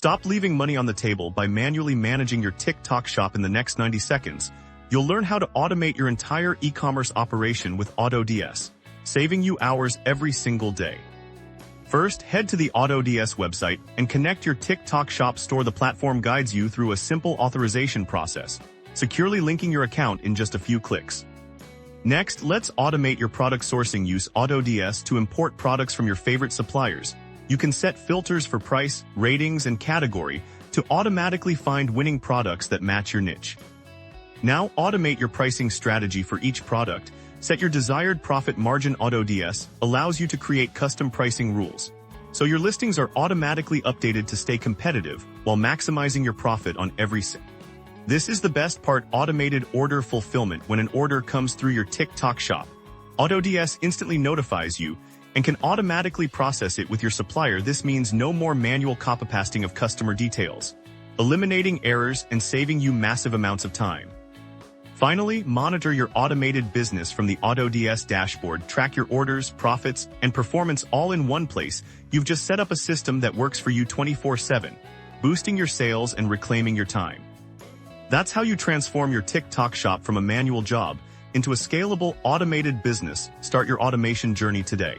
Stop leaving money on the table by manually managing your TikTok shop in the next 90 seconds. You'll learn how to automate your entire e-commerce operation with AutoDS, saving you hours every single day. First, head to the AutoDS website and connect your TikTok shop store. The platform guides you through a simple authorization process, securely linking your account in just a few clicks. Next, let's automate your product sourcing. Use AutoDS to import products from your favorite suppliers. You can set filters for price, ratings, and category to automatically find winning products that match your niche. Now, automate your pricing strategy for each product. Set your desired profit margin. AutoDS allows you to create custom pricing rules, so your listings are automatically updated to stay competitive while maximizing your profit on every sale. This is the best part: automated order fulfillment. When an order comes through your TikTok shop, AutoDS instantly notifies you and can automatically process it with your supplier. This means no more manual copy-pasting of customer details, eliminating errors and saving you massive amounts of time. Finally, monitor your automated business from the AutoDS dashboard. Track your orders, profits, and performance all in one place. You've just set up a system that works for you 24/7, boosting your sales and reclaiming your time. That's how you transform your TikTok shop from a manual job into a scalable, automated business. Start your automation journey today.